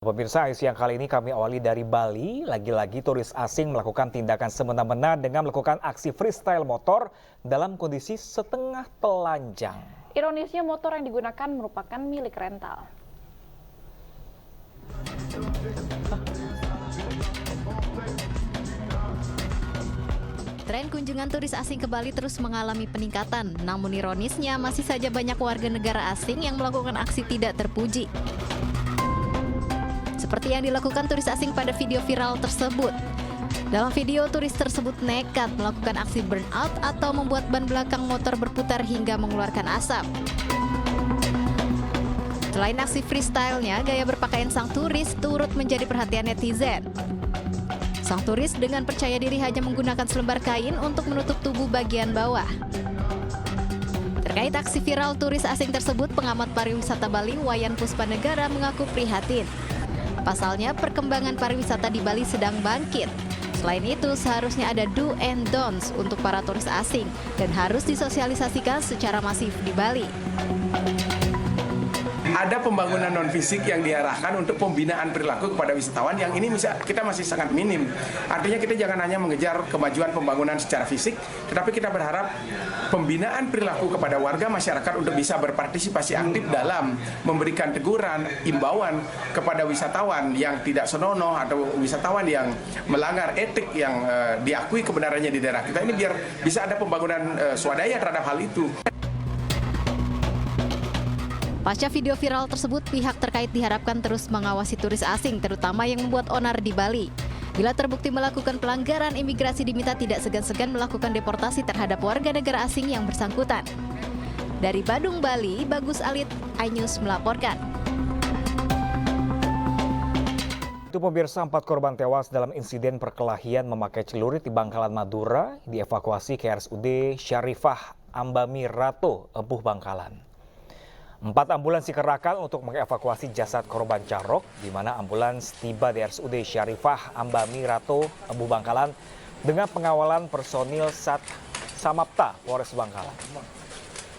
Pemirsa, siang kali ini kami awali dari Bali. Lagi-lagi turis asing melakukan tindakan semena-mena dengan melakukan aksi freestyle motor dalam kondisi setengah telanjang. Ironisnya motor yang digunakan merupakan milik rental. Tren kunjungan turis asing ke Bali terus mengalami peningkatan, namun ironisnya masih saja banyak warga negara asing yang melakukan aksi tidak terpuji. Seperti yang dilakukan turis asing pada video viral tersebut. Dalam video, turis tersebut nekat melakukan aksi burnout atau membuat ban belakang motor berputar hingga mengeluarkan asap. Selain aksi freestyle-nya, gaya berpakaian sang turis turut menjadi perhatian netizen. Sang turis dengan percaya diri hanya menggunakan selembar kain untuk menutup tubuh bagian bawah. Terkait aksi viral turis asing tersebut, pengamat pariwisata Bali Wayan Puspanegara mengaku prihatin. Pasalnya, perkembangan pariwisata di Bali sedang bangkit. Selain itu, seharusnya ada do and don'ts untuk para turis asing dan harus disosialisasikan secara masif di Bali. Ada pembangunan non-fisik yang diarahkan untuk pembinaan perilaku kepada wisatawan yang ini kita masih sangat minim. Artinya kita jangan hanya mengejar kemajuan pembangunan secara fisik, tetapi kita berharap pembinaan perilaku kepada warga masyarakat untuk bisa berpartisipasi aktif dalam memberikan teguran, imbauan kepada wisatawan yang tidak senonoh atau wisatawan yang melanggar etik yang diakui kebenarannya di daerah kita ini, biar bisa ada pembangunan swadaya terhadap hal itu. Pasca video viral tersebut, pihak terkait diharapkan terus mengawasi turis asing, terutama yang membuat onar di Bali. Bila terbukti melakukan pelanggaran, imigrasi diminta tidak segan-segan melakukan deportasi terhadap warga negara asing yang bersangkutan. Dari Badung, Bali, Bagus Alit, iNews melaporkan. Itu pemirsa, 4 korban tewas dalam insiden perkelahian memakai celurit di Bangkalan, Madura, dievakuasi ke RSUD Syarifah Ambami Rato, Ebuh, Bangkalan. 4 ambulans dikerahkan untuk mengevakuasi jasad korban carok, di mana ambulans tiba di RSUD Syarifah Ambami Rato, Ebuh, Bangkalan dengan pengawalan personil Sat Samapta Polres Bangkalan.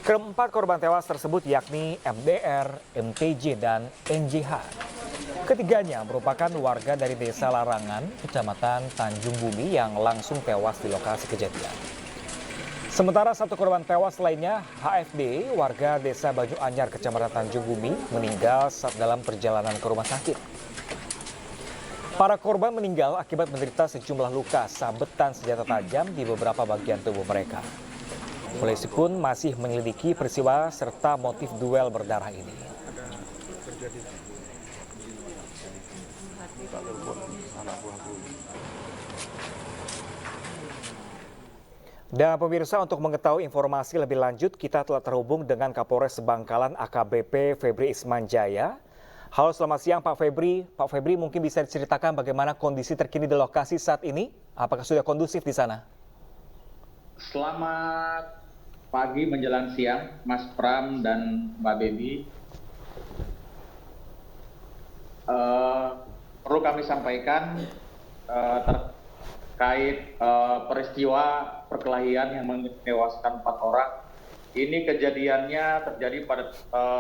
Keempat korban tewas tersebut yakni MDR, MTJ, dan NJH. Ketiganya merupakan warga dari Desa Larangan, Kecamatan Tanjung Bumi yang langsung tewas di lokasi kejadian. Sementara 1 korban tewas lainnya, HFD, warga Desa Baju Anyar, Kecamatan Tanjung Bumi, meninggal saat dalam perjalanan ke rumah sakit. Para korban meninggal akibat menderita sejumlah luka sabetan senjata tajam di beberapa bagian tubuh mereka. Polisi pun masih menyelidiki peristiwa serta motif duel berdarah ini. Dan pemirsa, untuk mengetahui informasi lebih lanjut, kita telah terhubung dengan Kapolres Bangkalan AKBP Febri Ismanjaya. Halo, selamat siang Pak Febri. Pak Febri, mungkin bisa diceritakan bagaimana kondisi terkini di lokasi saat ini? Apakah sudah kondusif di sana? Selamat pagi menjelang siang, Mas Pram dan Mbak Baby. Perlu kami sampaikan terkait peristiwa perkelahian yang menewaskan 4 orang. Ini kejadiannya terjadi pada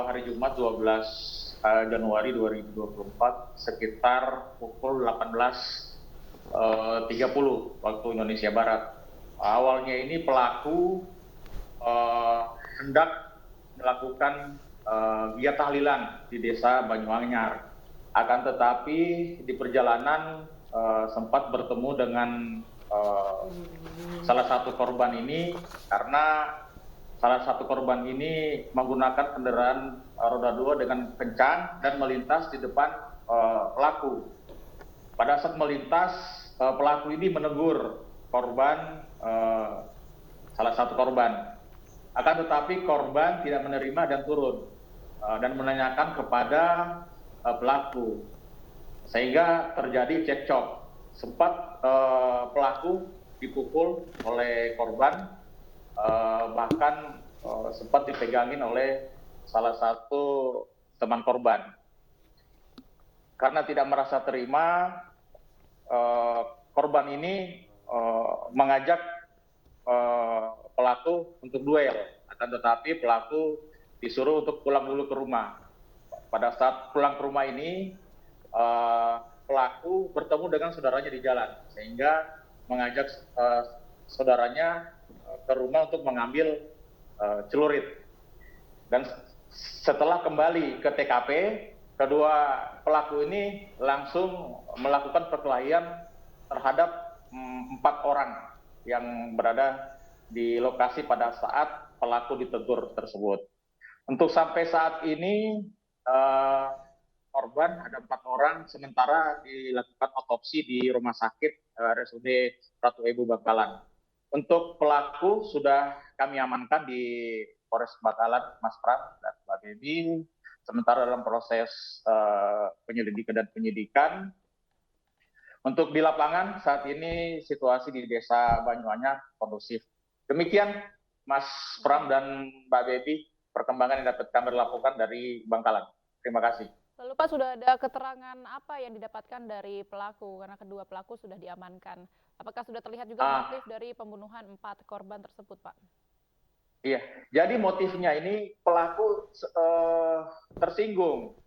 hari Jumat 12 Januari 2024 sekitar pukul 18.30 waktu Indonesia Barat. Awalnya ini pelaku hendak melakukan giat tahlilan di Desa Banyuanyar. Akan tetapi di perjalanan sempat bertemu dengan salah satu korban ini, karena salah satu korban ini menggunakan kendaraan roda 2 dengan kencang dan melintas di depan pelaku. Pada saat melintas, pelaku ini menegur korban, salah satu korban. Akan tetapi korban tidak menerima dan turun dan menanyakan kepada pelaku, sehingga terjadi cekcok. Sempat pelaku dipukul oleh korban, bahkan sempat dipegangin oleh salah satu teman korban. Karena tidak merasa terima, korban ini mengajak pelaku untuk duel. Akan tetapi pelaku disuruh untuk pulang dulu ke rumah. Pada saat pulang ke rumah ini, pelaku bertemu dengan saudaranya di jalan, sehingga mengajak saudaranya ke rumah untuk mengambil celurit. Dan setelah kembali ke TKP, kedua pelaku ini langsung melakukan perkelahian terhadap 4 orang yang berada di lokasi pada saat pelaku ditegur tersebut. Untuk sampai saat ini korban ada 4 orang, sementara dilakukan otopsi di Rumah Sakit RSUD Ratu Ebu Bangkalan. Untuk pelaku sudah kami amankan di Polres Bangkalan, Mas Pram dan Mbak Baby. Sementara dalam proses penyelidikan dan penyidikan. Untuk di lapangan saat ini situasi di Desa Banyuanyar kondusif. Demikian Mas Pram dan Mbak Baby, perkembangan yang dapat kami lakukan dari Bangkalan. Terima kasih. Lalu Pak, sudah ada keterangan apa yang didapatkan dari pelaku karena kedua pelaku sudah diamankan? Apakah sudah terlihat juga motif dari pembunuhan 4 korban tersebut, Pak? Iya, jadi motifnya ini pelaku tersinggung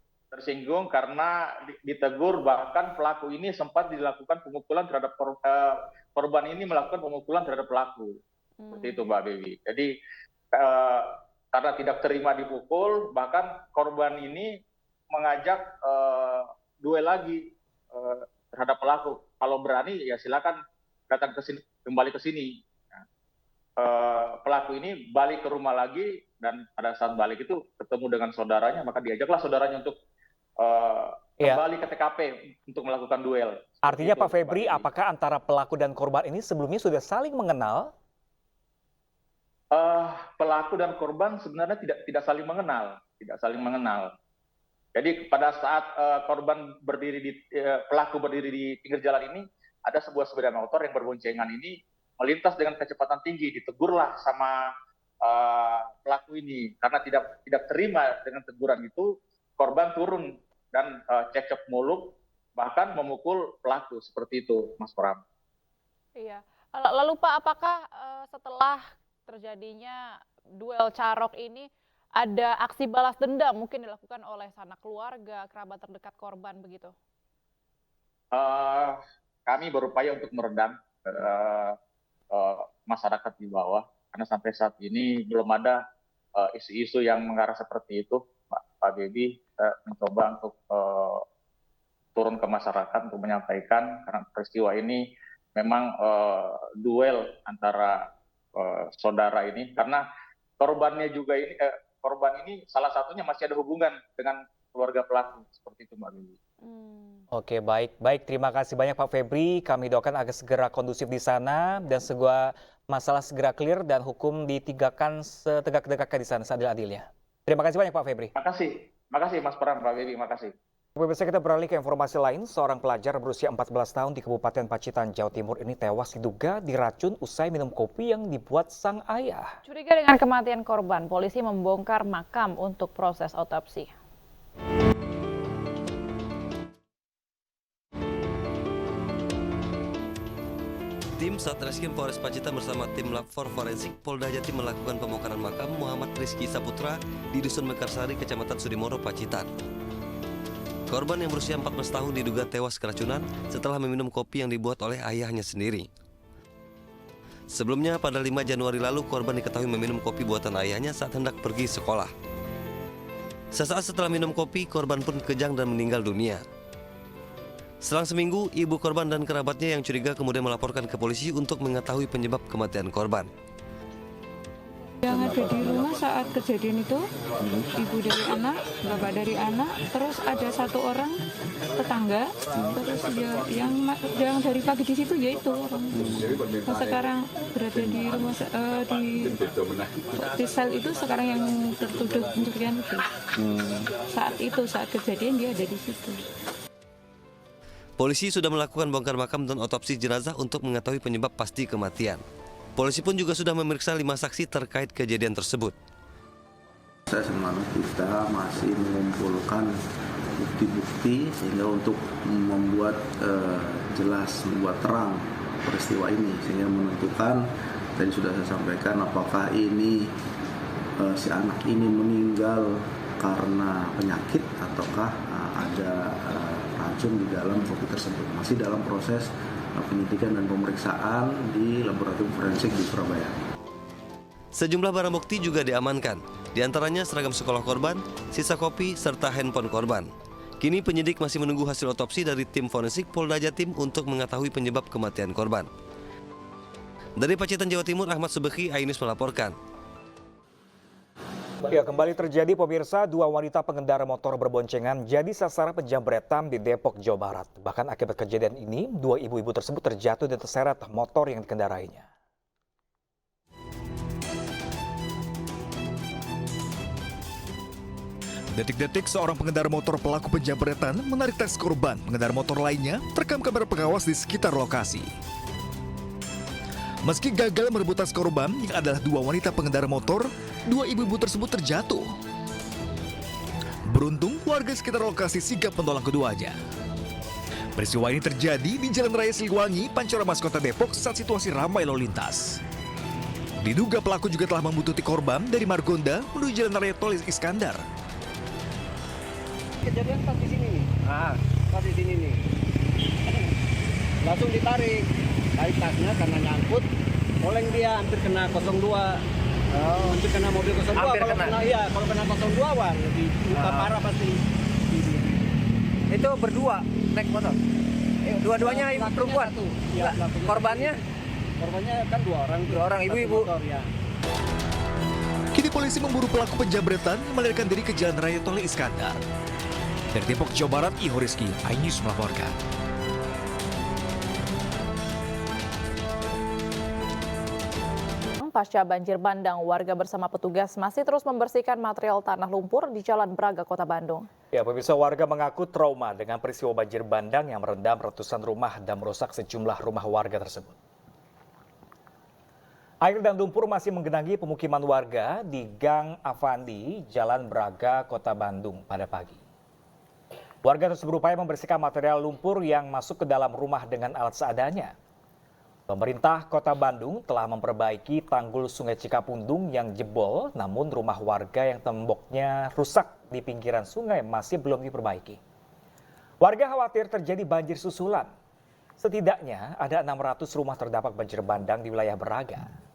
karena ditegur, bahkan pelaku ini sempat dilakukan pemukulan terhadap korban ini melakukan pemukulan terhadap pelaku. Seperti itu Mbak Baby. Jadi karena tidak terima dipukul, bahkan korban ini mengajak duel lagi terhadap pelaku. Kalau berani ya silakan datang ke sini, kembali ke sini. Pelaku ini balik ke rumah lagi, dan pada saat balik itu ketemu dengan saudaranya, maka diajaklah saudaranya untuk kembali ke TKP untuk melakukan duel. Artinya Pak Febri, apakah antara pelaku dan korban ini sebelumnya sudah saling mengenal? Pelaku dan korban sebenarnya tidak saling mengenal, Jadi pada saat pelaku berdiri di pinggir jalan ini, ada sebuah sepeda motor yang berboncengan ini melintas dengan kecepatan tinggi, ditegurlah sama pelaku ini. Karena tidak terima dengan teguran itu, korban turun dan cekcok mulut, bahkan memukul pelaku. Seperti itu, Mas Pram. Iya. Lalu Pak, apakah setelah terjadinya duel carok ini ada aksi balas dendam mungkin dilakukan oleh sanak keluarga, kerabat terdekat korban begitu? Kami berupaya untuk meredam masyarakat di bawah, karena sampai saat ini belum ada isu-isu yang mengarah seperti itu, Pak Baby. Mencoba untuk turun ke masyarakat untuk menyampaikan, karena peristiwa ini memang duel antara saudara ini, karena korban ini salah satunya masih ada hubungan dengan keluarga pelaku. Seperti itu Mbak Baby. Oke, baik. Terima kasih banyak Pak Febri. Kami doakan agar segera kondusif di sana dan sebuah masalah segera clear dan hukum ditegakkan setegak-tegaknya di sana seadil-adilnya. Terima kasih banyak Pak Febri. Makasih Mas Pram, Pak Baby, makasih. Pemirsa, kita beralih ke informasi lain. Seorang pelajar berusia 14 tahun di Kabupaten Pacitan, Jawa Timur ini tewas diduga diracun usai minum kopi yang dibuat sang ayah. Curiga dengan kematian korban, polisi membongkar makam untuk proses otopsi. Tim Satreskrim Polres Pacitan bersama tim Lab 4 Forensik Polda Jatim melakukan pembongkaran makam Muhammad Rizky Saputra di Dusun Mekarsari, Kecamatan Sudimoro, Pacitan. Korban yang berusia 14 tahun diduga tewas keracunan setelah meminum kopi yang dibuat oleh ayahnya sendiri. Sebelumnya pada 5 Januari lalu korban diketahui meminum kopi buatan ayahnya saat hendak pergi sekolah. Sesaat setelah minum kopi, korban pun kejang dan meninggal dunia. Selang seminggu, ibu korban dan kerabatnya yang curiga kemudian melaporkan ke polisi untuk mengetahui penyebab kematian korban. Yang ada di rumah saat kejadian itu, ibu dari anak, bapak dari anak, terus ada satu orang tetangga, terus yang dari pagi di situ yaitu orang. Nah, sekarang berada di rumah di sel itu sekarang yang tertuduh pencurian itu. Saat kejadian dia ada di situ. Polisi sudah melakukan bongkar makam dan otopsi jenazah untuk mengetahui penyebab pasti kematian. Polisi pun juga sudah memeriksa 5 saksi terkait kejadian tersebut. Semangat kita masih mengumpulkan bukti-bukti sehingga untuk membuat jelas, membuat terang peristiwa ini, sehingga menentukan, tadi sudah saya sampaikan, apakah ini si anak ini meninggal karena penyakit ataukah ada racun di dalam kopi tersebut. Masih dalam proses penyidikan dan pemeriksaan di laboratorium forensik di Surabaya. Sejumlah barang bukti juga diamankan, di antaranya seragam sekolah korban, sisa kopi, serta handphone korban. Kini penyidik masih menunggu hasil otopsi dari tim forensik Polda Jatim untuk mengetahui penyebab kematian korban. Dari Pacitan, Jawa Timur, Ahmad Subeki, iNews melaporkan. Ya, kembali terjadi pemirsa, dua wanita pengendara motor berboncengan jadi sasaran penjambretan di Depok, Jawa Barat. Bahkan akibat kejadian ini, dua ibu-ibu tersebut terjatuh dan terseret motor yang dikendarainya. Detik-detik seorang pengendara motor pelaku penjambretan menarik tas korban pengendara motor lainnya terekam kamera pengawas di sekitar lokasi. Meski gagal merebut tas korban yang adalah dua wanita pengendara motor, dua ibu-ibu tersebut terjatuh. Beruntung warga sekitar lokasi sigap menolong keduanya. Peristiwa ini terjadi di Jalan Raya Siliwangi, Pancoran Mas Kota Depok saat situasi ramai lalu lintas. Diduga pelaku juga telah membuntuti korban dari Margonda menuju Jalan Raya Tol Iskandar. Kejadian pas di sini nih. Pas di sini nih. Langsung ditarik tasnya karena nyangkut. Oleng dia hampir kena 02. Hampir kena mobil 02. Kalau kena 02 wah lebih luka parah pasti. Itu berdua naik motor. Dua-duanya ibu perempuan. Ya, korbannya kan dua orang ibu-ibu. Ya. Kini polisi memburu pelaku penjambretan yang melarikan diri ke Jalan Raya Tol Iskandar. Dari Depok, Jawa Barat, Iho Rizky, iNews melaporkan. Pasca banjir bandang, warga bersama petugas masih terus membersihkan material tanah lumpur di Jalan Braga, Kota Bandung. Ya, pemirsa, warga mengaku trauma dengan peristiwa banjir bandang yang merendam ratusan rumah dan merusak sejumlah rumah warga tersebut. Air dan lumpur masih menggenangi pemukiman warga di Gang Avandi, Jalan Braga, Kota Bandung pada pagi. Warga terus berupaya membersihkan material lumpur yang masuk ke dalam rumah dengan alat seadanya. Pemerintah Kota Bandung telah memperbaiki tanggul Sungai Cikapundung yang jebol, namun rumah warga yang temboknya rusak di pinggiran sungai masih belum diperbaiki. Warga khawatir terjadi banjir susulan. Setidaknya ada 600 rumah terdampak banjir bandang di wilayah Braga.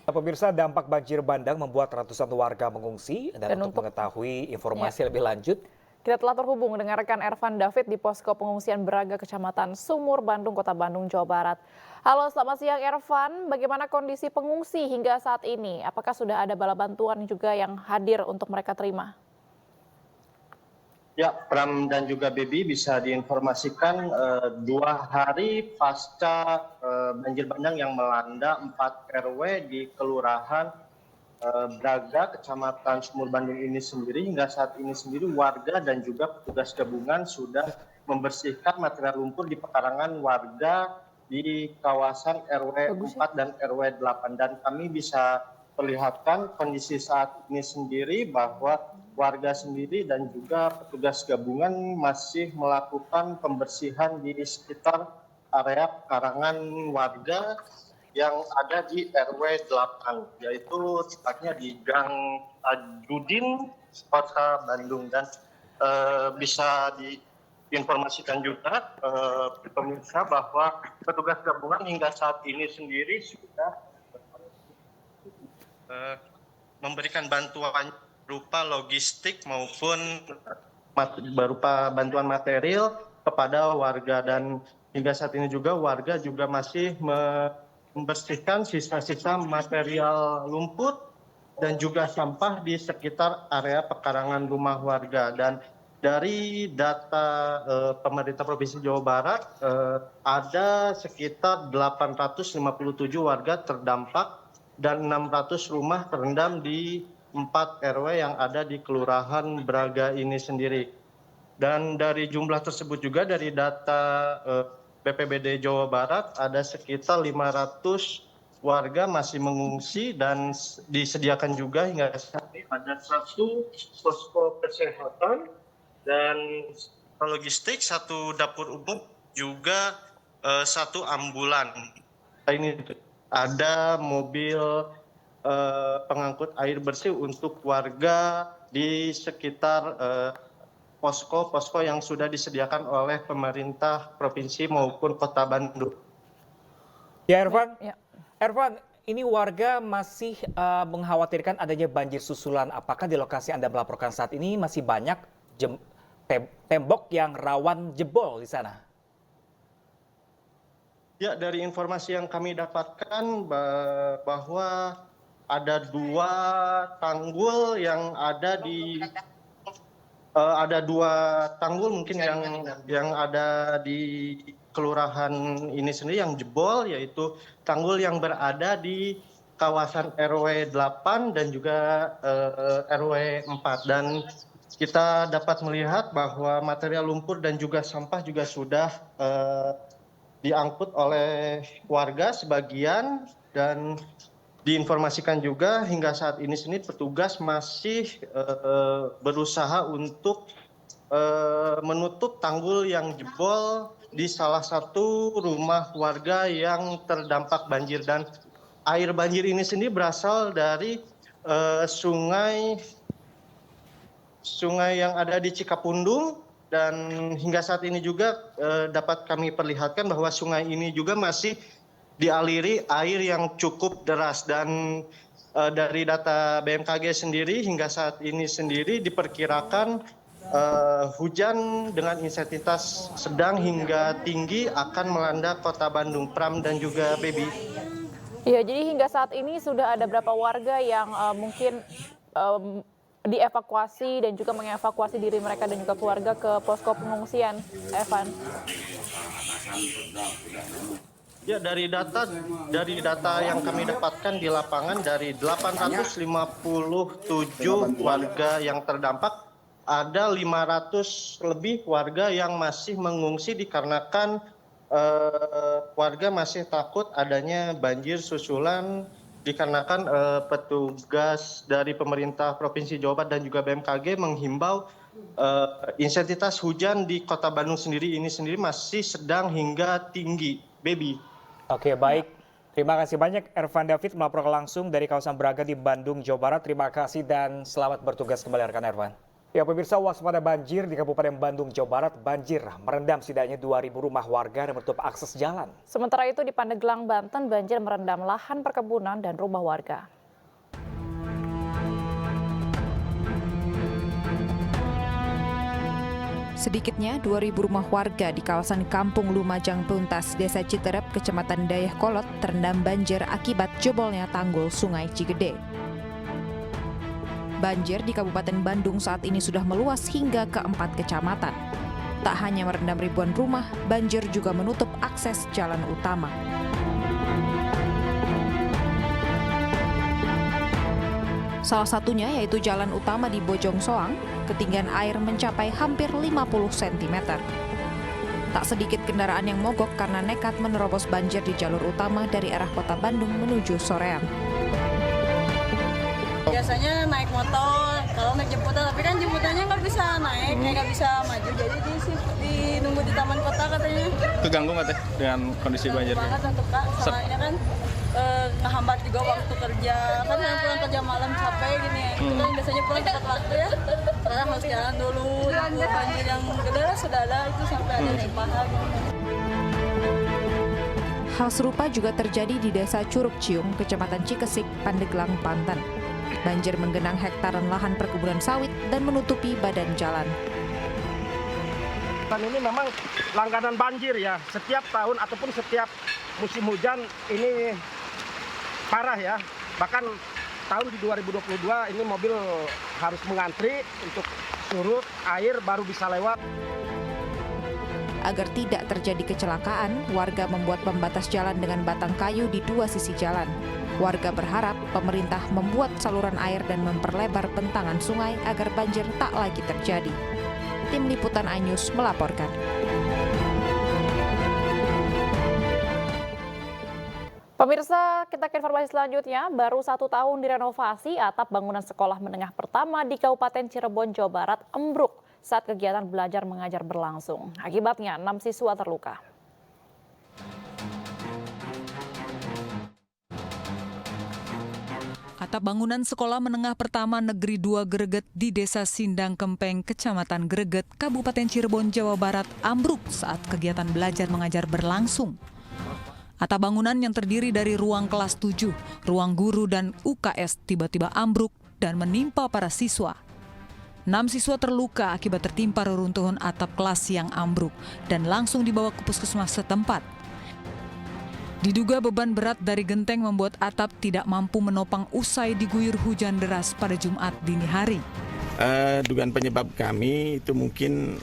Pemirsa, dampak banjir bandang membuat ratusan warga mengungsi dan untuk mengetahui informasi lebih lanjut, kita telah terhubung dengan rekan Ervan David di posko pengungsian Braga, Kecamatan Sumur, Bandung, Kota Bandung, Jawa Barat. Halo, selamat siang Ervan. Bagaimana kondisi pengungsi hingga saat ini? Apakah sudah ada bala bantuan juga yang hadir untuk mereka terima? Ya, Pram dan juga Baby bisa diinformasikan 2 hari pasca banjir bandang yang melanda 4 RW di Kelurahan Braga, Kecamatan Sumur Bandung ini sendiri. Hingga saat ini sendiri warga dan juga petugas gabungan sudah membersihkan material lumpur di pekarangan warga di kawasan RW 4 dan RW 8. Dan kami bisa perlihatkan kondisi saat ini sendiri bahwa warga sendiri dan juga petugas gabungan masih melakukan pembersihan di sekitar area pekarangan warga yang ada di RW 8, yaitu tepatnya di Gang Tajudin, Kota Bandung. Dan bisa diinformasikan juga pemirsa bahwa petugas gabungan hingga saat ini sendiri sudah memberikan bantuan berupa logistik maupun berupa bantuan material kepada warga. Dan hingga saat ini juga warga juga masih membersihkan sisa-sisa material lumpur dan juga sampah di sekitar area pekarangan rumah warga. Dan dari data pemerintah Provinsi Jawa Barat ada sekitar 857 warga terdampak dan 600 rumah terendam di 4 RW yang ada di Kelurahan Braga ini sendiri. Dan dari jumlah tersebut juga dari data BPBD Jawa Barat ada sekitar 500 warga masih mengungsi dan disediakan juga hingga saat ini ada 1 posko kesehatan dan logistik, 1 dapur umum, juga 1 ambulan. ini ada mobil pengangkut air bersih untuk warga di sekitar posko-posko yang sudah disediakan oleh pemerintah provinsi maupun Kota Bandung. Ya, Ervan, ini warga masih mengkhawatirkan adanya banjir susulan. Apakah di lokasi Anda melaporkan saat ini masih banyak tembok yang rawan jebol di sana? Ya, dari informasi yang kami dapatkan bahwa ada 2 tanggul yang ada di ada 2 tanggul mungkin yang ada di kelurahan ini sendiri yang jebol, yaitu tanggul yang berada di kawasan RW 8 dan juga RW 4. Dan kita dapat melihat bahwa material lumpur dan juga sampah juga sudah diangkut oleh warga sebagian, dan diinformasikan juga hingga saat ini petugas masih berusaha untuk menutup tanggul yang jebol di salah satu rumah warga yang terdampak banjir. Dan air banjir ini sendiri berasal dari sungai yang ada di Cikapundung. Dan hingga saat ini juga dapat kami perlihatkan bahwa sungai ini juga masih dialiri air yang cukup deras. Dan dari data BMKG sendiri hingga saat ini sendiri diperkirakan hujan dengan intensitas sedang hingga tinggi akan melanda Kota Bandung, Pram dan juga Baby. Iya, jadi hingga saat ini sudah ada berapa warga yang mungkin dievakuasi dan juga mengevakuasi diri mereka dan juga keluarga ke posko pengungsian, Evan? Ya, dari data yang kami dapatkan di lapangan, dari 857 warga yang terdampak, ada 500 lebih warga yang masih mengungsi dikarenakan warga masih takut adanya banjir susulan, dikarenakan petugas dari pemerintah Provinsi Jawa Barat dan juga BMKG menghimbau intensitas hujan di Kota Bandung sendiri masih sedang hingga tinggi, Baby. Oke, baik. Terima kasih banyak Ervan David melaporkan langsung dari kawasan Braga di Bandung, Jawa Barat. Terima kasih dan selamat bertugas kembali rekan Ervan. Ya, pemirsa, waspada banjir di Kabupaten Bandung, Jawa Barat. Banjir merendam setidaknya 2.000 rumah warga dan menutup akses jalan. Sementara itu di Pandeglang, Banten, banjir merendam lahan perkebunan dan rumah warga. Sedikitnya 2.000 rumah warga di kawasan Kampung Lumajang Puntas, Desa Citerep, Kecamatan Dayakolot terendam banjir akibat jebolnya tanggul Sungai Cigede. Banjir di Kabupaten Bandung saat ini sudah meluas hingga ke 4 kecamatan. Tak hanya merendam ribuan rumah, banjir juga menutup akses jalan utama. Salah satunya yaitu jalan utama di Bojong Soang, ketinggian air mencapai hampir 50 cm. Tak sedikit kendaraan yang mogok karena nekat menerobos banjir di jalur utama dari arah kota Bandung menuju Soreang. Biasanya naik motor, kalau naik jemputan, tapi kan jemputannya nggak bisa naik, nggak bisa maju, jadi nunggu di taman kota katanya. Keganggu nggak teh dengan kondisi banjir? Banget untuk Kak, soalnya kan ngehambat juga waktu kerja, kan yang pulang kerja malam capek gini ya, itu kan biasanya pulang tepat waktu ya, sekarang harus jalan dulu, nunggu banjir yang gede sudah ada, itu sampai ada naik mahal. Hal serupa juga terjadi di Desa Curug Ciung, Kecamatan Cikesik, Pandeglang, Banten. Banjir menggenang hektaran lahan perkebunan sawit dan menutupi badan jalan. Ini memang langganan banjir ya, setiap tahun ataupun setiap musim hujan ini parah ya. Bahkan tahun di 2022 ini mobil harus mengantri untuk surut air baru bisa lewat. Agar tidak terjadi kecelakaan, warga membuat pembatas jalan dengan batang kayu di 2 sisi jalan. Warga berharap pemerintah membuat saluran air dan memperlebar bentangan sungai agar banjir tak lagi terjadi. Tim Liputan iNews melaporkan. Pemirsa, kita ke informasi selanjutnya. Baru 1 tahun direnovasi, atap bangunan sekolah menengah pertama di Kabupaten Cirebon, Jawa Barat ambruk saat kegiatan belajar mengajar berlangsung. Akibatnya 6 siswa terluka. Atap bangunan Sekolah Menengah Pertama Negeri 2 Greget di Desa Sindang Kempeng, Kecamatan Greget, Kabupaten Cirebon, Jawa Barat ambruk saat kegiatan belajar mengajar berlangsung. Atap bangunan yang terdiri dari ruang kelas 7, ruang guru dan UKS tiba-tiba ambruk dan menimpa para siswa. 6 siswa terluka akibat tertimpa reruntuhan atap kelas yang ambruk dan langsung dibawa ke puskesmas setempat. Diduga beban berat dari genteng membuat atap tidak mampu menopang usai diguyur hujan deras pada Jumat dini hari. Dugaan penyebab kami itu mungkin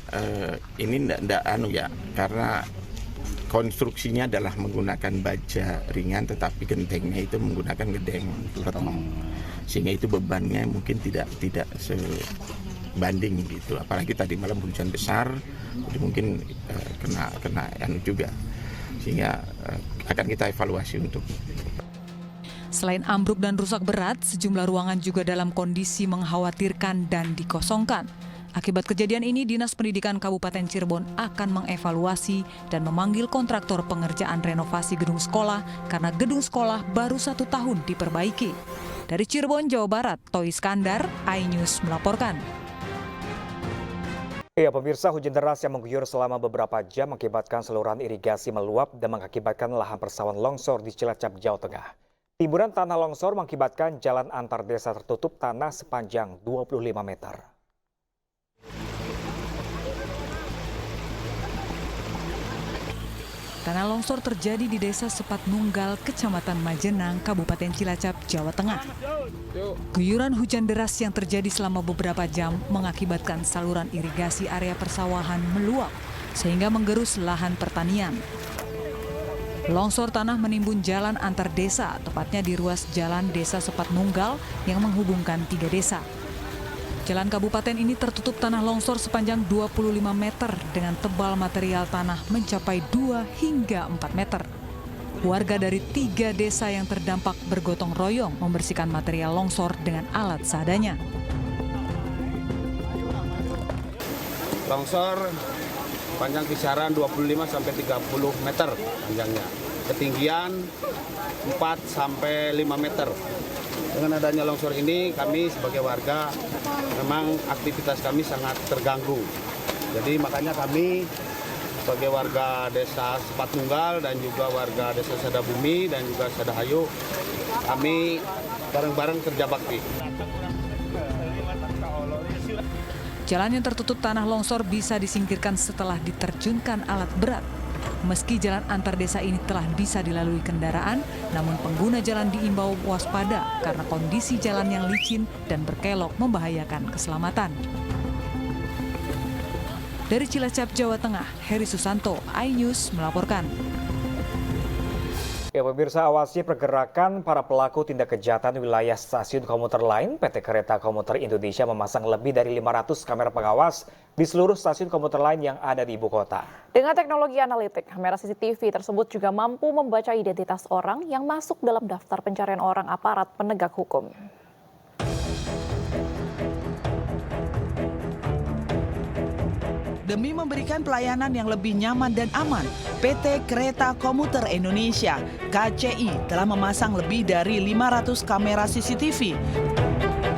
ini tidak karena konstruksinya adalah menggunakan baja ringan, tetapi gentengnya itu menggunakan genteng beton, sehingga itu bebannya mungkin tidak sebanding gitu. Apalagi tadi malam hujan besar, jadi mungkin kena juga. Sehingga akan kita evaluasi untuk. Selain ambruk dan rusak berat, sejumlah ruangan juga dalam kondisi mengkhawatirkan dan dikosongkan. Akibat kejadian ini, Dinas Pendidikan Kabupaten Cirebon akan mengevaluasi dan memanggil kontraktor pengerjaan renovasi gedung sekolah karena gedung sekolah baru 1 tahun diperbaiki. Dari Cirebon, Jawa Barat, Toi Iskandar, iNews melaporkan. Ya, pemirsa, hujan deras yang mengguyur selama beberapa jam mengakibatkan saluran irigasi meluap dan mengakibatkan lahan persawahan longsor di Cilacap, Jawa Tengah. Timburan tanah longsor mengakibatkan jalan antar desa tertutup tanah sepanjang 25 meter. Tanah longsor terjadi di Desa Sepat Nunggal, Kecamatan Majenang, Kabupaten Cilacap, Jawa Tengah. Guyuran hujan deras yang terjadi selama beberapa jam mengakibatkan saluran irigasi area persawahan meluap sehingga menggerus lahan pertanian. Longsor tanah menimbun jalan antar desa, tepatnya di ruas jalan Desa Sepat Nunggal yang menghubungkan 3 desa. Jalan kabupaten ini tertutup tanah longsor sepanjang 25 meter dengan tebal material tanah mencapai 2 hingga 4 meter. Warga dari 3 desa yang terdampak bergotong royong membersihkan material longsor dengan alat seadanya. Longsor panjang kisaran 25 sampai 30 meter panjangnya. Ketinggian 4 sampai 5 meter. Dengan adanya longsor ini, kami sebagai warga memang aktivitas kami sangat terganggu. Jadi makanya kami sebagai warga Desa Sepat Nunggal dan juga warga Desa Sadabumi dan juga Sadahayu, kami bareng-bareng kerja bakti. Jalan yang tertutup tanah longsor bisa disingkirkan setelah diterjunkan alat berat. Meski jalan antar desa ini telah bisa dilalui kendaraan, namun pengguna jalan diimbau waspada karena kondisi jalan yang licin dan berkelok membahayakan keselamatan. Dari Cilacap, Jawa Tengah, Heri Susanto, iNews melaporkan. Ya, pemirsa, awasi pergerakan para pelaku tindak kejahatan wilayah stasiun komuter lain. PT Kereta Komuter Indonesia memasang lebih dari 500 kamera pengawas di seluruh stasiun komuter lain yang ada di ibu kota. Dengan teknologi analitik, kamera CCTV tersebut juga mampu membaca identitas orang yang masuk dalam daftar pencarian orang aparat penegak hukum. Demi memberikan pelayanan yang lebih nyaman dan aman, PT Kereta Komuter Indonesia (KCI) telah memasang lebih dari 500 kamera CCTV.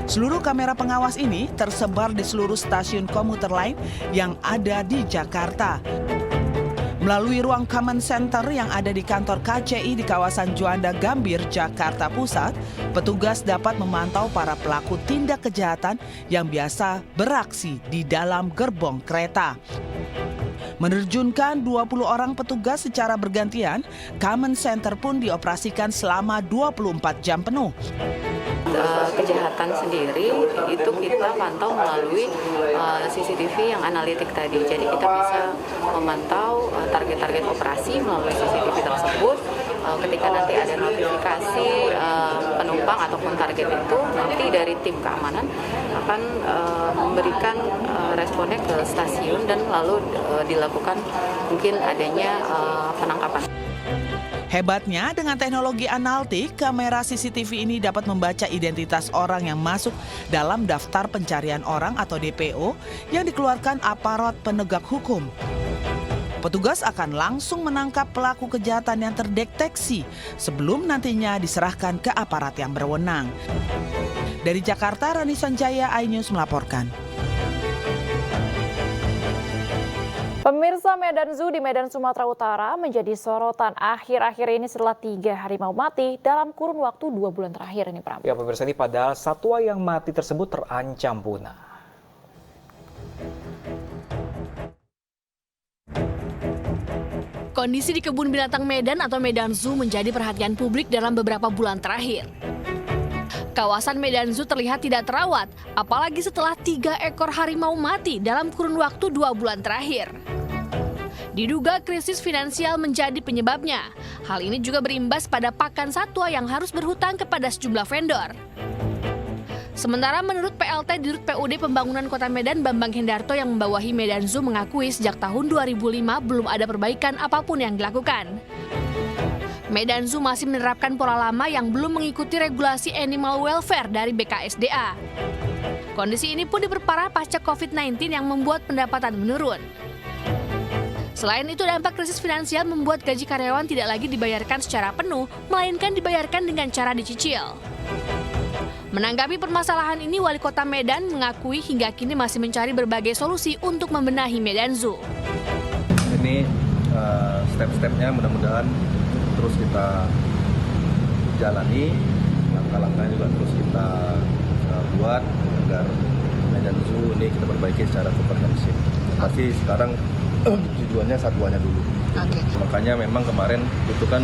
Seluruh kamera pengawas ini tersebar di seluruh stasiun komuter lain yang ada di Jakarta. Melalui ruang command center yang ada di kantor KCI di kawasan Juanda Gambir, Jakarta Pusat, petugas dapat memantau para pelaku tindak kejahatan yang biasa beraksi di dalam gerbong kereta. Menerjunkan 20 orang petugas secara bergantian, command center pun dioperasikan selama 24 jam penuh. Kejahatan sendiri itu kita pantau melalui CCTV yang analitik tadi. Jadi kita bisa memantau target-target operasi melalui CCTV tersebut. Ketika nanti ada notifikasi penumpang ataupun target itu, nanti dari tim keamanan akan memberikan responnya ke stasiun dan lalu dilakukan mungkin adanya penangkapan. Hebatnya, dengan teknologi analitik, kamera CCTV ini dapat membaca identitas orang yang masuk dalam daftar pencarian orang atau DPO yang dikeluarkan aparat penegak hukum. Petugas akan langsung menangkap pelaku kejahatan yang terdeteksi sebelum nantinya diserahkan ke aparat yang berwenang. Dari Jakarta, Rani Sanjaya, iNews melaporkan. Pemirsa, Medan Zoo di Medan, Sumatera Utara menjadi sorotan akhir-akhir ini setelah 3 harimau mati dalam kurun waktu 2 bulan terakhir ini, Pram. Ya pemirsa, ini padahal satwa yang mati tersebut terancam punah. Kondisi di Kebun Binatang Medan atau Medan Zoo menjadi perhatian publik dalam beberapa bulan terakhir. Kawasan Medan Zoo terlihat tidak terawat, apalagi setelah 3 ekor harimau mati dalam kurun waktu 2 bulan terakhir. Diduga krisis finansial menjadi penyebabnya. Hal ini juga berimbas pada pakan satwa yang harus berhutang kepada sejumlah vendor. Sementara menurut PLT Dirut PUD Pembangunan Kota Medan Bambang Hendarto yang membawahi Medan Zoo mengakui sejak tahun 2005 belum ada perbaikan apapun yang dilakukan. Medan Zoo masih menerapkan pola lama yang belum mengikuti regulasi animal welfare dari BKSDA. Kondisi ini pun diperparah pasca COVID-19 yang membuat pendapatan menurun. Selain itu, dampak krisis finansial membuat gaji karyawan tidak lagi dibayarkan secara penuh, melainkan dibayarkan dengan cara dicicil. Menanggapi permasalahan ini, Wali Kota Medan mengakui hingga kini masih mencari berbagai solusi untuk membenahi Medan Zoo. Ini step-stepnya mudah-mudahan terus kita jalani, langkah-langkahnya juga terus kita buat agar Medan Zoo ini kita perbaiki secara komprehensif. Tapi sekarang tujuannya satuannya dulu. Makanya memang kemarin itu kan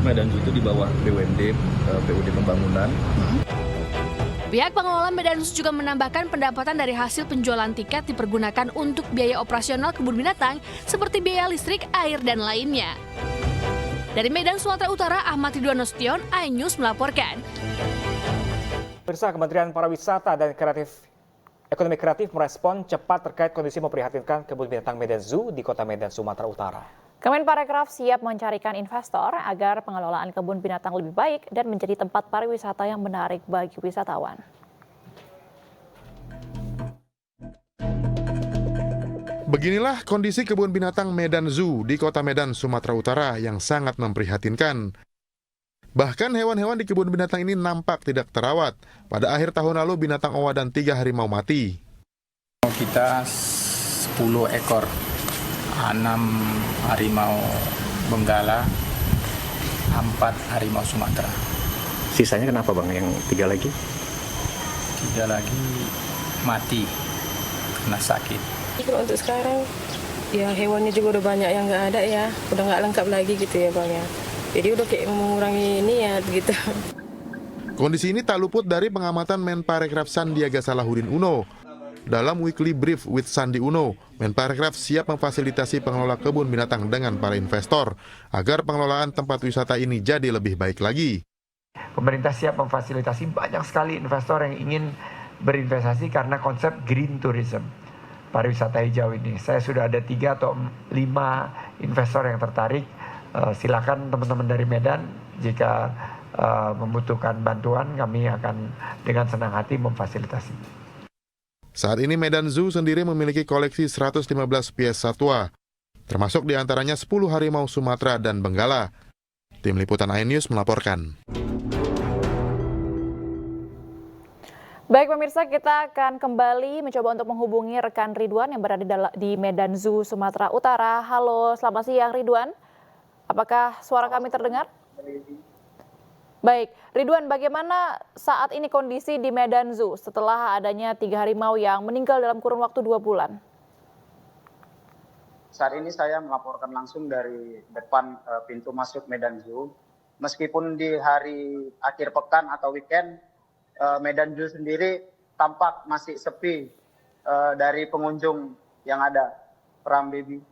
Medan Zoo itu di bawah BUMD, PUD Pembangunan. Pihak pengelola Medan Zoo juga menambahkan pendapatan dari hasil penjualan tiket dipergunakan untuk biaya operasional kebun binatang seperti biaya listrik, air, dan lainnya. Dari Medan, Sumatera Utara, Ahmad Ridwan Nasution, iNews melaporkan. Pemirsa, Kementerian Pariwisata dan Ekonomi Kreatif merespon cepat terkait kondisi memprihatinkan kebun binatang Medan Zoo di Kota Medan, Sumatera Utara. Kemenparekraf siap mencarikan investor agar pengelolaan kebun binatang lebih baik dan menjadi tempat pariwisata yang menarik bagi wisatawan. Beginilah kondisi kebun binatang Medan Zoo di Kota Medan, Sumatera Utara yang sangat memprihatinkan. Bahkan hewan-hewan di kebun binatang ini nampak tidak terawat. Pada akhir tahun lalu binatang owa dan 3 harimau mati. Kita 10 ekor, 6 harimau Benggala, 4 harimau Sumatera. Sisanya kenapa Bang, yang 3 lagi? 3 lagi mati karena sakit. Kalau untuk sekarang, ya hewannya juga udah banyak yang nggak ada ya, udah nggak lengkap lagi gitu ya Bang ya. Jadi udah kayak mengurangi niat gitu. Kondisi ini tak luput dari pengamatan Menparekraf Sandiaga Salahuddin Uno. Dalam Weekly Brief with Sandi Uno, Menparekraf siap memfasilitasi pengelola kebun binatang dengan para investor agar pengelolaan tempat wisata ini jadi lebih baik lagi. Pemerintah siap memfasilitasi banyak sekali investor yang ingin berinvestasi karena konsep green tourism, pariwisata hijau ini. Saya sudah ada 3 atau 5 investor yang tertarik. Silakan teman-teman dari Medan, jika membutuhkan bantuan, kami akan dengan senang hati memfasilitasi. Saat ini Medan Zoo sendiri memiliki koleksi 115 spesies satwa, termasuk diantaranya 10 harimau Sumatera dan Benggala. Tim Liputan iNews melaporkan. Baik pemirsa, kita akan kembali mencoba untuk menghubungi rekan Ridwan yang berada di Medan Zoo, Sumatera Utara. Halo, selamat siang Ridwan. Apakah suara kami terdengar? Baik, Ridwan, bagaimana saat ini kondisi di Medan Zoo setelah adanya 3 harimau yang meninggal dalam kurun waktu 2 bulan? Saat ini saya melaporkan langsung dari depan pintu masuk Medan Zoo. Meskipun di hari akhir pekan atau weekend, Medan Zoo sendiri tampak masih sepi dari pengunjung yang ada. Pram, Baby.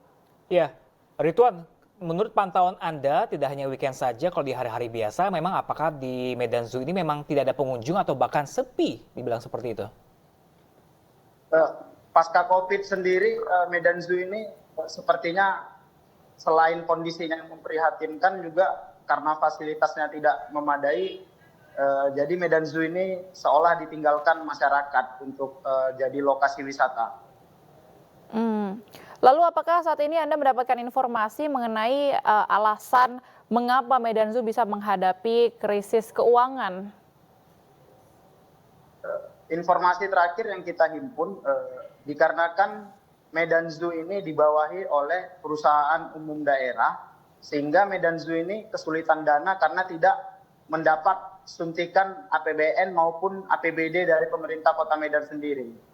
Ya, Ridwan, menurut pantauan Anda, tidak hanya weekend saja, kalau di hari-hari biasa, memang apakah di Medan Zoo ini memang tidak ada pengunjung atau bahkan sepi, dibilang seperti itu? Pasca COVID sendiri, Medan Zoo ini sepertinya selain kondisinya yang memprihatinkan juga karena fasilitasnya tidak memadai, jadi Medan Zoo ini seolah ditinggalkan masyarakat untuk jadi lokasi wisata. Lalu apakah saat ini Anda mendapatkan informasi mengenai alasan mengapa Medan Zoo bisa menghadapi krisis keuangan? Informasi terakhir yang kita himpun dikarenakan Medan Zoo ini dibawahi oleh perusahaan umum daerah, sehingga Medan Zoo ini kesulitan dana karena tidak mendapat suntikan APBN maupun APBD dari pemerintah Kota Medan sendiri.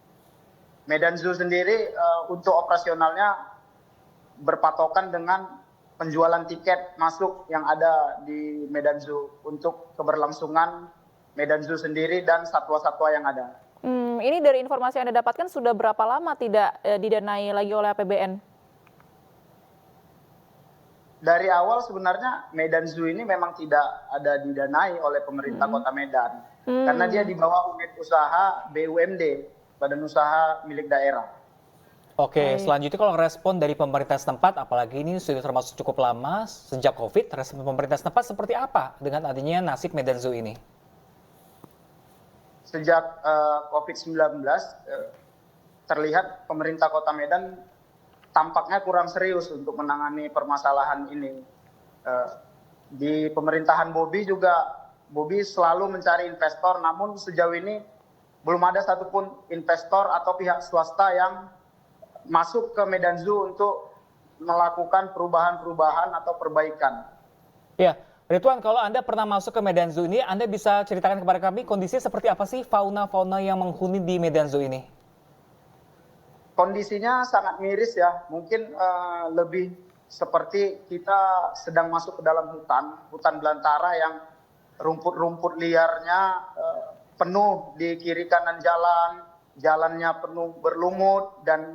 Medan Zoo sendiri untuk operasionalnya berpatokan dengan penjualan tiket masuk yang ada di Medan Zoo untuk keberlangsungan Medan Zoo sendiri dan satwa-satwa yang ada. Ini dari informasi yang Anda dapatkan sudah berapa lama tidak didanai lagi oleh APBN? Dari awal sebenarnya Medan Zoo ini memang tidak ada didanai oleh pemerintah Kota Medan. Karena dia di bawah unit usaha BUMD, Badan Usaha Milik Daerah. Oke, selanjutnya kalau respon dari pemerintah setempat, apalagi ini sudah termasuk cukup lama sejak COVID, respon pemerintah setempat seperti apa dengan adanya nasib Medan Zoo ini? Sejak COVID-19 terlihat pemerintah Kota Medan tampaknya kurang serius untuk menangani permasalahan ini. Di pemerintahan Bobi juga, Bobi selalu mencari investor, namun sejauh ini belum ada satupun investor atau pihak swasta yang masuk ke Medan Zoo untuk melakukan perubahan-perubahan atau perbaikan. Ya, Ridwan, kalau Anda pernah masuk ke Medan Zoo ini, Anda bisa ceritakan kepada kami kondisi seperti apa sih fauna-fauna yang menghuni di Medan Zoo ini? Kondisinya sangat miris ya, mungkin lebih seperti kita sedang masuk ke dalam hutan belantara yang rumput-rumput liarnya penuh di kiri kanan jalannya penuh berlumut dan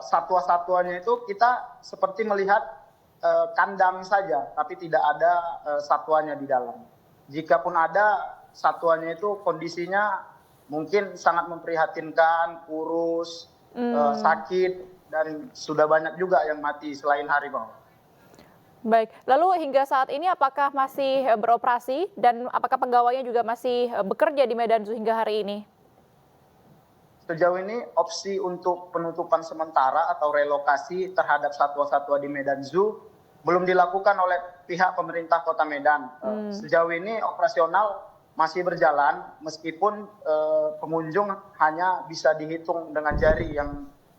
satwa-satwanya itu kita seperti melihat kandang saja, tapi tidak ada satwanya di dalam. Jikapun ada, satwanya itu kondisinya mungkin sangat memprihatinkan, kurus, sakit, dan sudah banyak juga yang mati selain harimau. Baik, lalu hingga saat ini apakah masih beroperasi dan apakah pegawainya juga masih bekerja di Medan Zoo hingga hari ini? Sejauh ini opsi untuk penutupan sementara atau relokasi terhadap satwa-satwa di Medan Zoo belum dilakukan oleh pihak pemerintah Kota Medan. Sejauh ini operasional masih berjalan meskipun pengunjung hanya bisa dihitung dengan jari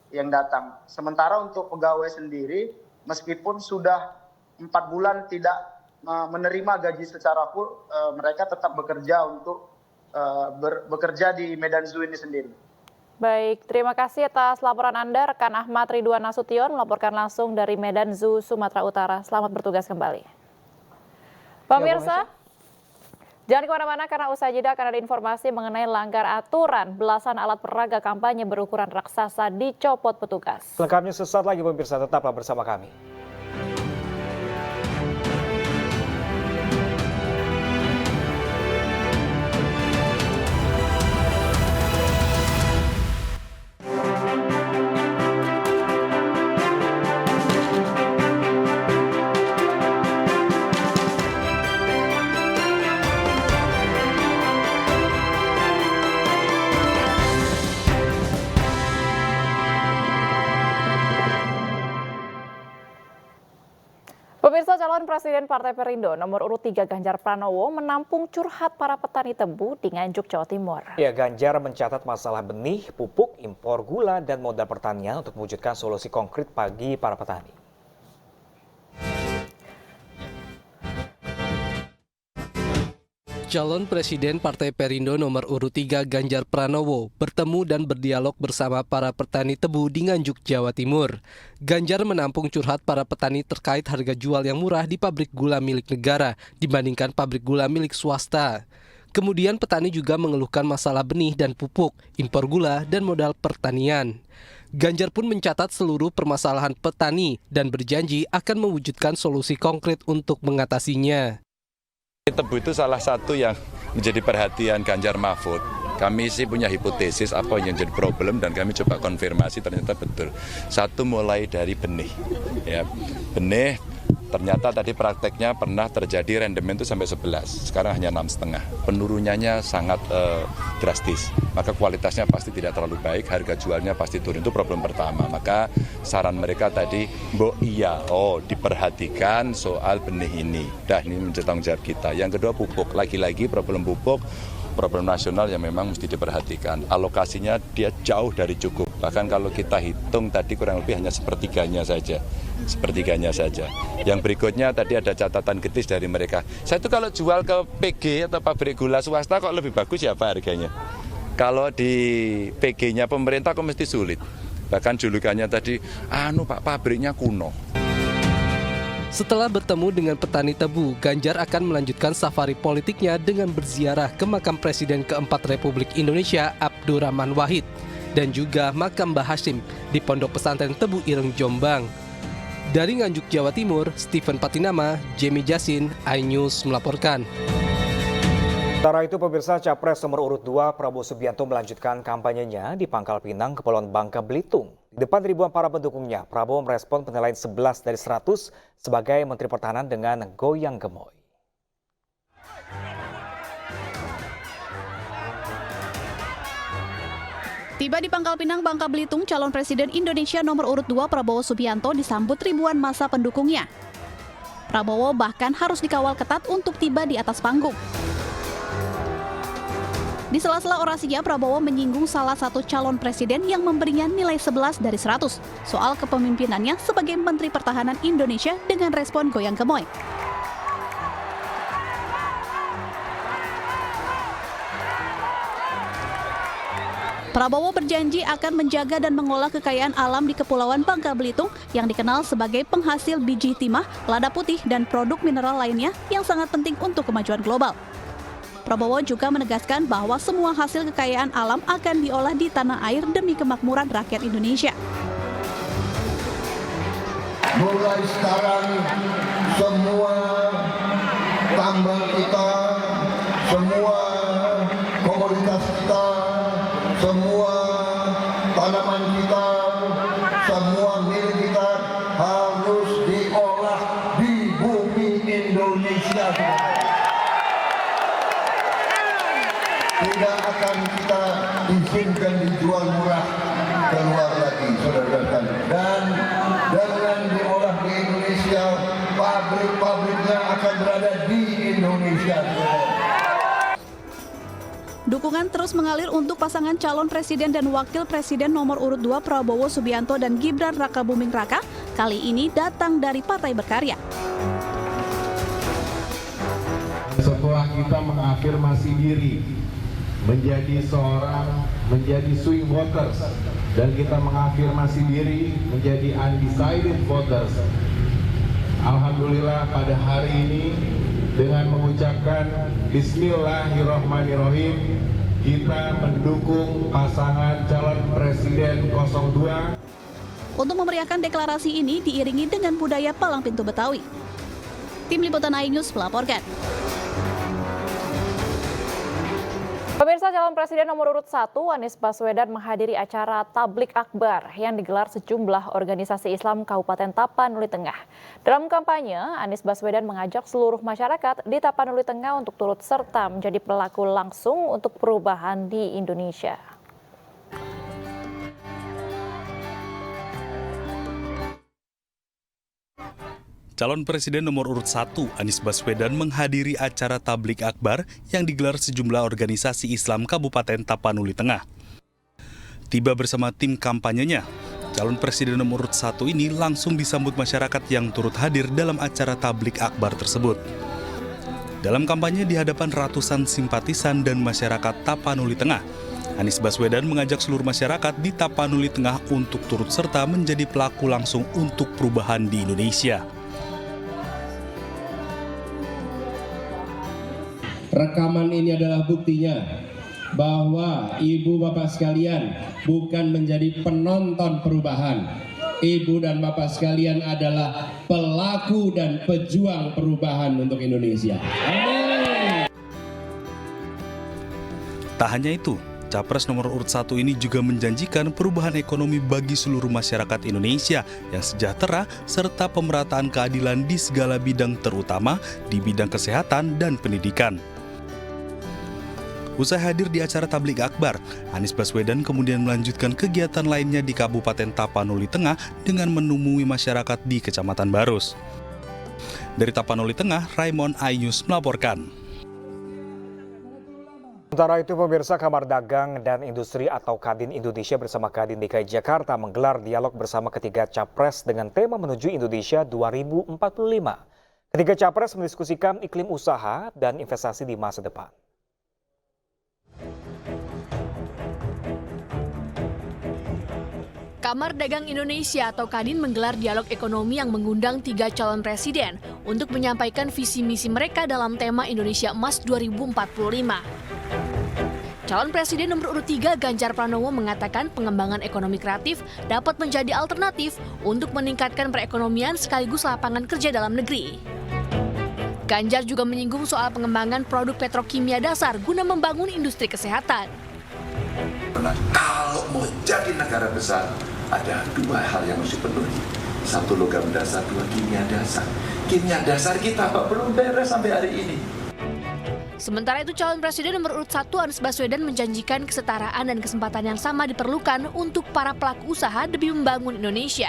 yang datang. Sementara untuk pegawai sendiri meskipun sudah 4 bulan tidak menerima gaji secara full, mereka tetap bekerja untuk bekerja di Medan Zoo ini sendiri. Baik, terima kasih atas laporan Anda, rekan Ahmad Ridwan Nasution melaporkan langsung dari Medan Zoo, Sumatera Utara. Selamat bertugas kembali. Pemirsa, jangan kemana-mana karena usai jeda akan ada informasi mengenai langgar aturan. Belasan alat peraga kampanye berukuran raksasa dicopot petugas. Lengkapnya sesaat lagi pemirsa, tetaplah bersama kami. Pemirsa, calon Presiden Partai Perindo nomor urut 3 Ganjar Pranowo menampung curhat para petani tebu di Nganjuk, Jawa Timur. Ya, Ganjar mencatat masalah benih, pupuk, impor gula, dan modal pertanian untuk mewujudkan solusi konkret bagi para petani. Calon Presiden Partai Perindo nomor urut 3 Ganjar Pranowo bertemu dan berdialog bersama para petani tebu di Nganjuk, Jawa Timur. Ganjar menampung curhat para petani terkait harga jual yang murah di pabrik gula milik negara dibandingkan pabrik gula milik swasta. Kemudian petani juga mengeluhkan masalah benih dan pupuk, impor gula, dan modal pertanian. Ganjar pun mencatat seluruh permasalahan petani dan berjanji akan mewujudkan solusi konkret untuk mengatasinya. Tebu itu salah satu yang menjadi perhatian Ganjar Mahfud. Kami sih punya hipotesis apa yang jadi problem dan kami coba konfirmasi ternyata betul. Satu mulai dari benih, ya benih ternyata tadi prakteknya pernah terjadi rendemen itu sampai 11, sekarang hanya 6,5. Penurunannya sangat drastis, maka kualitasnya pasti tidak terlalu baik, harga jualnya pasti turun, itu problem pertama. Maka saran mereka tadi, diperhatikan soal benih ini. Ini menjadi tanggung jawab kita. Yang kedua pupuk, lagi-lagi problem pupuk, problem nasional yang memang mesti diperhatikan. Alokasinya dia jauh dari cukup. Bahkan kalau kita hitung tadi kurang lebih hanya sepertiganya saja. Yang berikutnya tadi ada catatan kritis dari mereka. Saya itu kalau jual ke PG atau pabrik gula swasta kok lebih bagus ya Pak harganya. Kalau di PG-nya pemerintah kok mesti sulit. Bahkan julukannya tadi, Pak pabriknya kuno. Setelah bertemu dengan petani tebu, Ganjar akan melanjutkan safari politiknya dengan berziarah ke makam Presiden keempat Republik Indonesia Abdurrahman Wahid dan juga makam Mbah Hashim di Pondok Pesantren Tebu Ireng, Jombang. Dari Nganjuk, Jawa Timur, Stephen Patinama, Jemi Jasin, iNews melaporkan. Sementara itu, pemirsa, Capres nomor urut 2 Prabowo Subianto melanjutkan kampanyenya di Pangkal Pinang, Kepulauan Bangka Belitung. Di depan ribuan para pendukungnya, Prabowo merespon penilaian 11 dari 100 sebagai Menteri Pertahanan dengan goyang gemoy. Tiba di Pangkal Pinang, Bangka Belitung, calon Presiden Indonesia nomor urut 2 Prabowo Subianto disambut ribuan massa pendukungnya. Prabowo bahkan harus dikawal ketat untuk tiba di atas panggung. Di sela-sela orasinya, Prabowo menyinggung salah satu calon presiden yang memberinya nilai 11 dari 100 soal kepemimpinannya sebagai Menteri Pertahanan Indonesia dengan respon goyang gemoy. Prabowo berjanji akan menjaga dan mengolah kekayaan alam di Kepulauan Bangka Belitung yang dikenal sebagai penghasil biji timah, lada putih, dan produk mineral lainnya yang sangat penting untuk kemajuan global. Prabowo juga menegaskan bahwa semua hasil kekayaan alam akan diolah di tanah air demi kemakmuran rakyat Indonesia. Mulai sekarang semua tambang kita, semua komoditas kita, semua tanaman kita, semua milik kita harus diolah di bumi Indonesia. Tidak akan kita izinkan dijual murah keluar lagi, saudara-saudara. Dan dengan diolah di Indonesia, pabrik-pabriknya akan berada di Indonesia. Dukungan terus mengalir untuk pasangan calon presiden dan wakil presiden nomor urut 2 Prabowo Subianto dan Gibran Rakabuming Raka kali ini datang dari Partai Berkarya. Setelah kita mengafirmasi diri menjadi swing voters dan kita mengafirmasi diri menjadi undecided voters. Alhamdulillah pada hari ini dengan mengucapkan Bismillahirrahmanirrahim kita mendukung pasangan calon presiden 02. Untuk memeriahkan deklarasi ini diiringi dengan budaya palang pintu Betawi. Tim Liputan iNews melaporkan. Pemirsa, calon presiden nomor urut 1 Anies Baswedan menghadiri acara Tablik Akbar yang digelar sejumlah organisasi Islam Kabupaten Tapanuli Tengah. Dalam kampanye, Anies Baswedan mengajak seluruh masyarakat di Tapanuli Tengah untuk turut serta menjadi pelaku langsung untuk perubahan di Indonesia. Calon Presiden nomor urut 1 Anies Baswedan menghadiri acara Tablik Akbar yang digelar sejumlah organisasi Islam Kabupaten Tapanuli Tengah. Tiba bersama tim kampanyenya, calon Presiden nomor urut 1 ini langsung disambut masyarakat yang turut hadir dalam acara Tablik Akbar tersebut. Dalam kampanye di hadapan ratusan simpatisan dan masyarakat Tapanuli Tengah, Anies Baswedan mengajak seluruh masyarakat di Tapanuli Tengah untuk turut serta menjadi pelaku langsung untuk perubahan di Indonesia. Rekaman ini adalah buktinya bahwa ibu bapak sekalian bukan menjadi penonton perubahan. Ibu dan bapak sekalian adalah pelaku dan pejuang perubahan untuk Indonesia. Amin. Tak hanya itu, Capres nomor urut 1 ini juga menjanjikan perubahan ekonomi bagi seluruh masyarakat Indonesia yang sejahtera serta pemerataan keadilan di segala bidang, terutama di bidang kesehatan dan pendidikan. Usai hadir di acara tablik akbar, Anies Baswedan kemudian melanjutkan kegiatan lainnya di Kabupaten Tapanuli Tengah dengan menemui masyarakat di Kecamatan Barus. Dari Tapanuli Tengah, Raymond Ayus melaporkan. Sementara itu, pemirsa, Kamar Dagang dan Industri atau Kadin Indonesia bersama Kadin DKI Jakarta menggelar dialog bersama ketiga capres dengan tema menuju Indonesia 2045. Ketiga capres mendiskusikan iklim usaha dan investasi di masa depan. Kamar Dagang Indonesia atau Kadin menggelar dialog ekonomi yang mengundang 3 calon presiden untuk menyampaikan visi misi mereka dalam tema Indonesia Emas 2045. Calon Presiden nomor urut 3 Ganjar Pranowo mengatakan pengembangan ekonomi kreatif dapat menjadi alternatif untuk meningkatkan perekonomian sekaligus lapangan kerja dalam negeri. Ganjar juga menyinggung soal pengembangan produk petrokimia dasar guna membangun industri kesehatan. Nah, kalau mau jadi negara besar, ada 2 hal yang harus dipenuhi. 1 logam dasar, 2 kimia dasar. Kimia dasar kita belum beres sampai hari ini. Sementara itu, calon presiden nomor urut 1 Anies Baswedan menjanjikan kesetaraan dan kesempatan yang sama diperlukan untuk para pelaku usaha demi membangun Indonesia.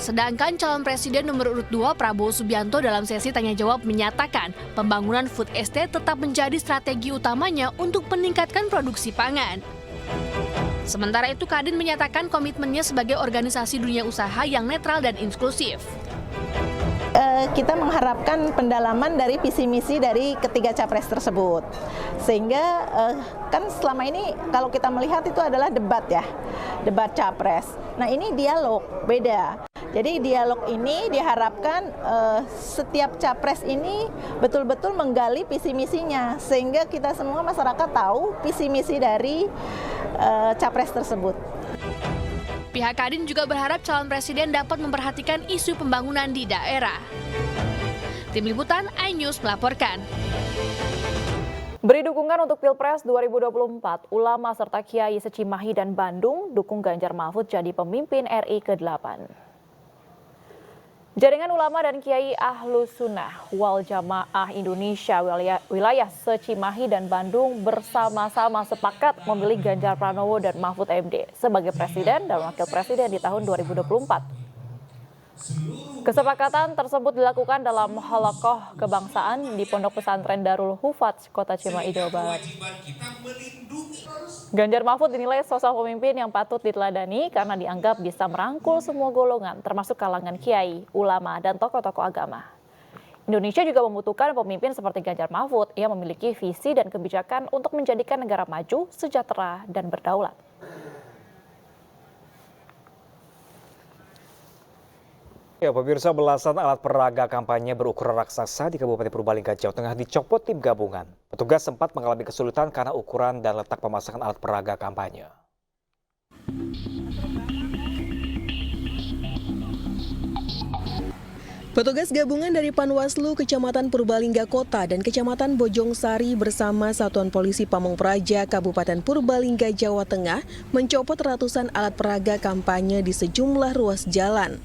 Sedangkan calon presiden nomor urut 2 Prabowo Subianto dalam sesi tanya-jawab menyatakan pembangunan food estate tetap menjadi strategi utamanya untuk meningkatkan produksi pangan. Sementara itu, Kadin menyatakan komitmennya sebagai organisasi dunia usaha yang netral dan inklusif. Kita mengharapkan pendalaman dari visi misi dari ketiga capres tersebut, sehingga kan selama ini kalau kita melihat itu adalah debat ya, debat capres. Nah, ini dialog beda. Jadi dialog ini diharapkan setiap capres ini betul-betul menggali visi misinya, sehingga kita semua masyarakat tahu visi misi dari capres tersebut. Pihak Kadin juga berharap calon presiden dapat memperhatikan isu pembangunan di daerah. Tim Liputan iNews melaporkan. Beri dukungan untuk Pilpres 2024, ulama serta kiai se-Cimahi dan Bandung dukung Ganjar Mahfud jadi pemimpin RI ke-8. Jaringan ulama dan kiai Ahlus Sunnah Wal Jamaah Indonesia wilayah se-Cimahi dan Bandung bersama-sama sepakat memilih Ganjar Pranowo dan Mahfud MD sebagai presiden dan wakil presiden di tahun 2024. Kesepakatan tersebut dilakukan dalam halaqah kebangsaan di Pondok Pesantren Darul Hufaz, Kota Cimahi, Jawa Barat. Ganjar Mahfud dinilai sosok pemimpin yang patut diteladani karena dianggap bisa merangkul semua golongan, termasuk kalangan kiai, ulama, dan tokoh-tokoh agama. Indonesia juga membutuhkan pemimpin seperti Ganjar Mahfud yang memiliki visi dan kebijakan untuk menjadikan negara maju, sejahtera, dan berdaulat. Ya, pemirsa, belasan alat peraga kampanye berukuran raksasa di Kabupaten Purbalingga, Jawa Tengah dicopot tim gabungan. Petugas sempat mengalami kesulitan karena ukuran dan letak pemasangan alat peraga kampanye. Petugas gabungan dari Panwaslu Kecamatan Purbalingga Kota dan Kecamatan Bojongsari bersama Satuan Polisi Pamong Praja Kabupaten Purbalingga, Jawa Tengah mencopot ratusan alat peraga kampanye di sejumlah ruas jalan.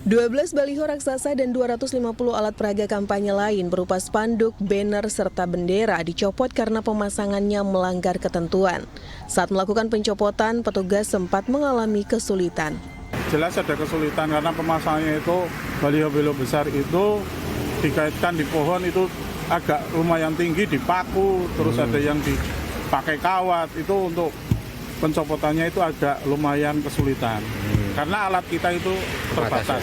12 baliho raksasa dan 250 alat peraga kampanye lain berupa spanduk, banner, serta bendera dicopot karena pemasangannya melanggar ketentuan. Saat melakukan pencopotan, petugas sempat mengalami kesulitan. Jelas ada kesulitan karena pemasangannya itu baliho-baliho besar itu dikaitkan di pohon itu agak lumayan tinggi, dipaku, terus ada yang dipakai kawat. Itu untuk pencopotannya itu agak lumayan kesulitan. Karena alat kita itu terbatas.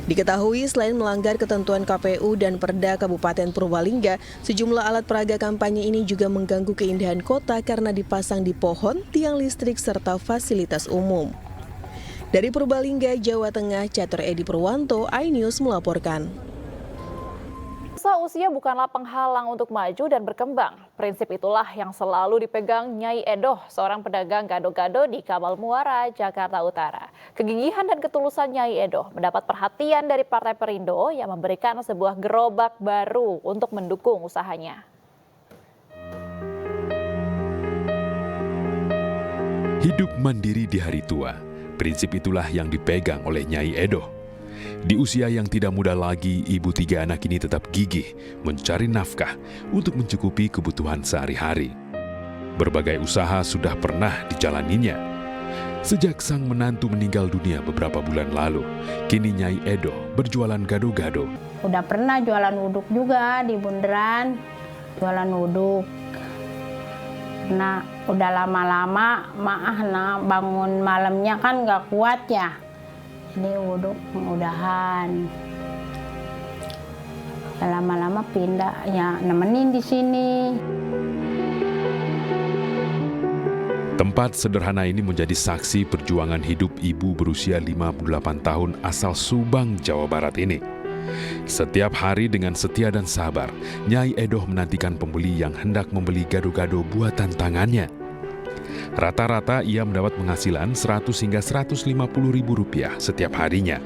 Diketahui selain melanggar ketentuan KPU dan Perda Kabupaten Purbalingga, sejumlah alat peraga kampanye ini juga mengganggu keindahan kota karena dipasang di pohon, tiang listrik, serta fasilitas umum. Dari Purbalingga, Jawa Tengah, Catur Edi Purwanto, iNews melaporkan. Usia bukanlah penghalang untuk maju dan berkembang. Prinsip itulah yang selalu dipegang Nyai Edoh, seorang pedagang gado-gado di Kamal Muara, Jakarta Utara. Kegigihan dan ketulusan Nyai Edoh mendapat perhatian dari Partai Perindo yang memberikan sebuah gerobak baru untuk mendukung usahanya. Hidup mandiri di hari tua, prinsip itulah yang dipegang oleh Nyai Edoh. Di usia yang tidak muda lagi, ibu 3 anak ini tetap gigih mencari nafkah untuk mencukupi kebutuhan sehari-hari. Berbagai usaha sudah pernah dijalaninya. Sejak sang menantu meninggal dunia beberapa bulan lalu, kini Nyai Edoh berjualan gado-gado. Udah pernah jualan uduk juga di bundaran, jualan uduk. Nah, udah lama-lama bangun malamnya kan nggak kuat ya. Ini uduk mudahan. Lama-lama pindah ya nemenin di sini. Tempat sederhana ini menjadi saksi perjuangan hidup ibu berusia 58 tahun asal Subang, Jawa Barat ini. Setiap hari dengan setia dan sabar, Nyai Edoh menantikan pembeli yang hendak membeli gado-gado buatan tangannya. Rata-rata ia mendapat penghasilan 100 hingga 150 ribu rupiah setiap harinya.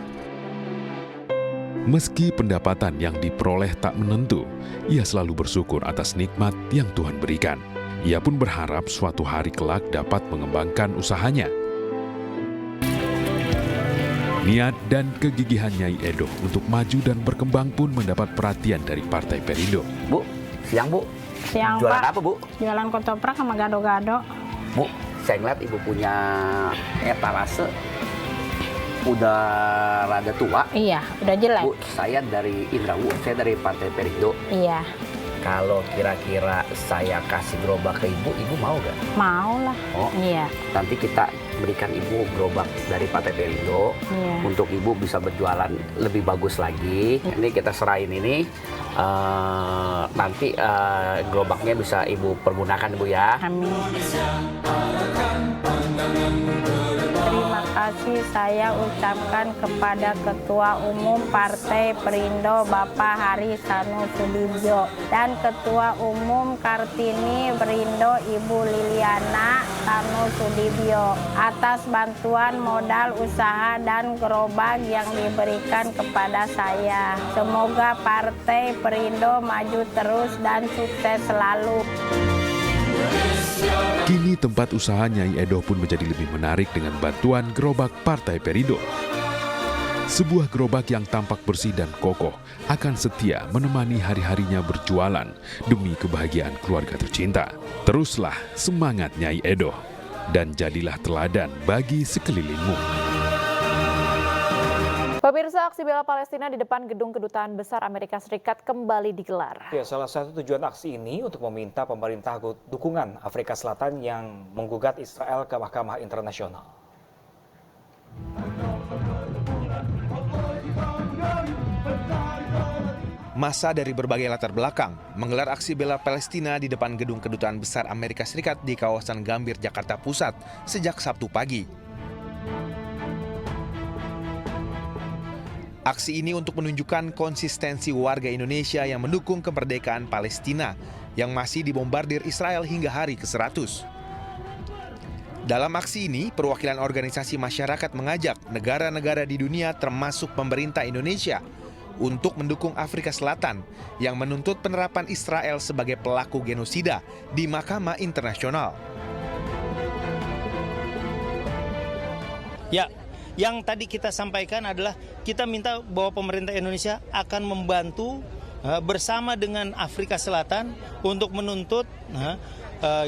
Meski pendapatan yang diperoleh tak menentu, ia selalu bersyukur atas nikmat yang Tuhan berikan. Ia pun berharap suatu hari kelak dapat mengembangkan usahanya. Niat dan kegigihan Nyai Edoh untuk maju dan berkembang pun mendapat perhatian dari Partai Perindo. Bu, siang Bu. Siang Jualan Pak. apa Bu? Jualan ketoprak sama gado-gado. Bu, saya ngeliat Ibu punya etalase udah rada tua. Iya, udah jelek. Bu, saya dari Indrawu, saya dari Partai Perindo. Iya. Kalau kira-kira saya kasih gerobak ke Ibu, Ibu mau gak? Mau lah. Oh, iya. Nanti kita berikan Ibu gerobak dari Partai Perindo. Iya. Untuk Ibu bisa berjualan lebih bagus lagi. Ini kita serahin ini. Nanti gerobaknya bisa Ibu pergunakan Bu ya. Amin. Terima kasih saya ucapkan kepada Ketua Umum Partai Perindo Bapak Harisanu Sudibyo dan Ketua Umum Kartini Perindo Ibu Liliana Sanu Sudibyo atas bantuan modal usaha dan gerobak yang diberikan kepada saya. Semoga Partai Perindo maju terus dan sukses selalu. Kini tempat usaha Nyai Edoh pun menjadi lebih menarik dengan bantuan gerobak Partai Perindo. Sebuah gerobak yang tampak bersih dan kokoh akan setia menemani hari-harinya berjualan demi kebahagiaan keluarga tercinta. Teruslah semangat Nyai Edoh dan jadilah teladan bagi sekelilingmu. Pemirsa, aksi bela Palestina di depan gedung Kedutaan Besar Amerika Serikat kembali digelar. Ya, salah satu tujuan aksi ini untuk meminta pemerintah dukungan Afrika Selatan yang menggugat Israel ke Mahkamah Internasional. Massa dari berbagai latar belakang menggelar aksi bela Palestina di depan gedung Kedutaan Besar Amerika Serikat di kawasan Gambir, Jakarta Pusat sejak Sabtu pagi. Aksi ini untuk menunjukkan konsistensi warga Indonesia yang mendukung kemerdekaan Palestina yang masih dibombardir Israel hingga hari ke-100. Dalam aksi ini, perwakilan organisasi masyarakat mengajak negara-negara di dunia termasuk pemerintah Indonesia untuk mendukung Afrika Selatan yang menuntut penerapan Israel sebagai pelaku genosida di Mahkamah Internasional. Ya, yang tadi kita sampaikan adalah kita minta bahwa pemerintah Indonesia akan membantu bersama dengan Afrika Selatan untuk menuntut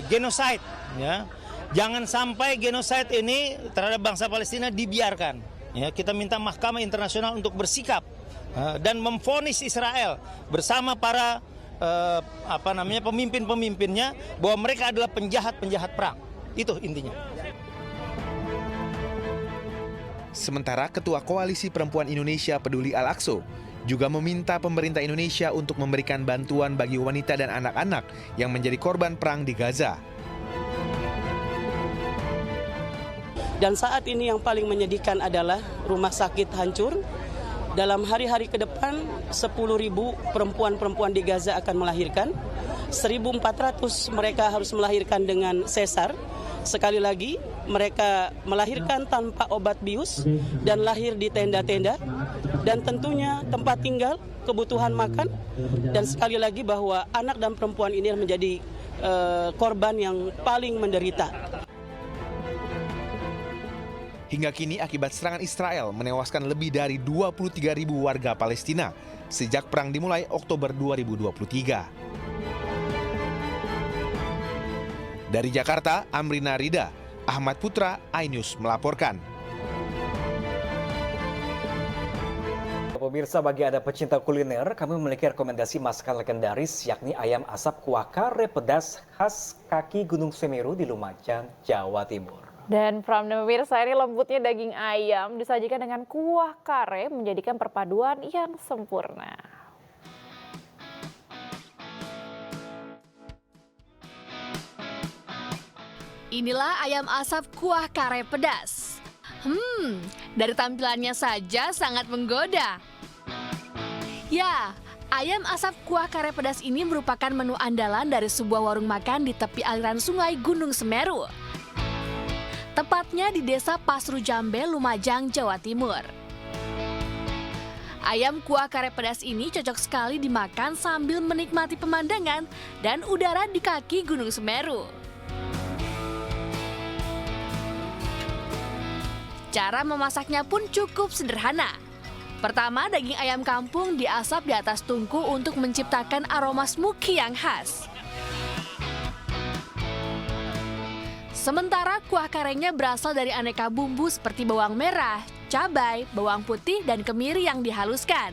genocide. Ya. Jangan sampai genocide ini terhadap bangsa Palestina dibiarkan. Ya, kita minta Mahkamah Internasional untuk bersikap dan memvonis Israel bersama para pemimpin-pemimpinnya bahwa mereka adalah penjahat-penjahat perang. Itu intinya. Sementara Ketua Koalisi Perempuan Indonesia Peduli Al-Aqsa juga meminta pemerintah Indonesia untuk memberikan bantuan bagi wanita dan anak-anak yang menjadi korban perang di Gaza. Dan saat ini yang paling menyedihkan adalah rumah sakit hancur. Dalam hari-hari ke depan 10.000 perempuan-perempuan di Gaza akan melahirkan. 1.400 mereka harus melahirkan dengan sesar. Sekali lagi, mereka melahirkan tanpa obat bius dan lahir di tenda-tenda. Dan tentunya tempat tinggal, kebutuhan makan. Dan sekali lagi bahwa anak dan perempuan ini menjadi korban yang paling menderita. Hingga kini akibat serangan Israel menewaskan lebih dari 23.000 warga Palestina sejak perang dimulai Oktober 2023. Dari Jakarta, Amrina Rida, Ahmad Putra, iNews melaporkan. Pemirsa, bagi Anda pecinta kuliner, kami memiliki rekomendasi masakan legendaris yakni ayam asap kuah kare pedas khas kaki Gunung Semeru di Lumajang, Jawa Timur. Dan pemirsa, ini lembutnya daging ayam disajikan dengan kuah kare menjadikan perpaduan yang sempurna. Inilah ayam asap kuah kare pedas. Dari tampilannya saja sangat menggoda. Ya, ayam asap kuah kare pedas ini merupakan menu andalan dari sebuah warung makan di tepi aliran sungai Gunung Semeru. Tepatnya di Desa Pasru Jambe, Lumajang, Jawa Timur. Ayam kuah kare pedas ini cocok sekali dimakan sambil menikmati pemandangan dan udara di kaki Gunung Semeru. Cara memasaknya pun cukup sederhana. Pertama, daging ayam kampung diasap di atas tungku untuk menciptakan aroma smoky yang khas. Sementara kuah karenya berasal dari aneka bumbu seperti bawang merah, cabai, bawang putih, dan kemiri yang dihaluskan.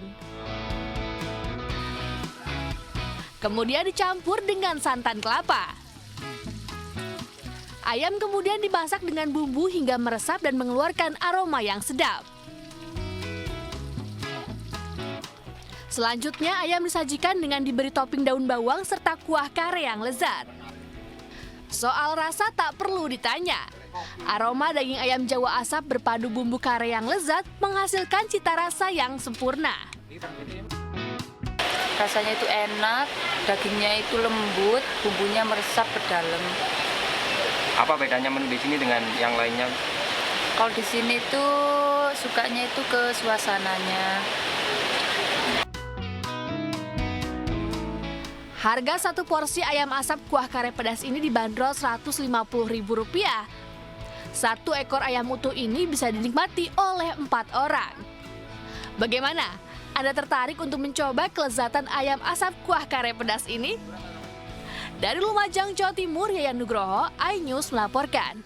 Kemudian dicampur dengan santan kelapa. Ayam kemudian dimasak dengan bumbu hingga meresap dan mengeluarkan aroma yang sedap. Selanjutnya, ayam disajikan dengan diberi topping daun bawang serta kuah kare yang lezat. Soal rasa tak perlu ditanya. Aroma daging ayam Jawa asap berpadu bumbu kare yang lezat menghasilkan cita rasa yang sempurna. Rasanya itu enak, dagingnya itu lembut, bumbunya meresap ke dalam. Apa bedanya menu di sini dengan yang lainnya? Kalau di sini tuh sukanya itu ke suasananya. Harga satu porsi ayam asap kuah kare pedas ini dibanderol Rp150.000. Satu ekor ayam utuh ini bisa dinikmati oleh 4 orang. Bagaimana? Anda tertarik untuk mencoba kelezatan ayam asap kuah kare pedas ini? Dari Lumajang, Jawa Timur, Yayan Nugroho, iNews melaporkan.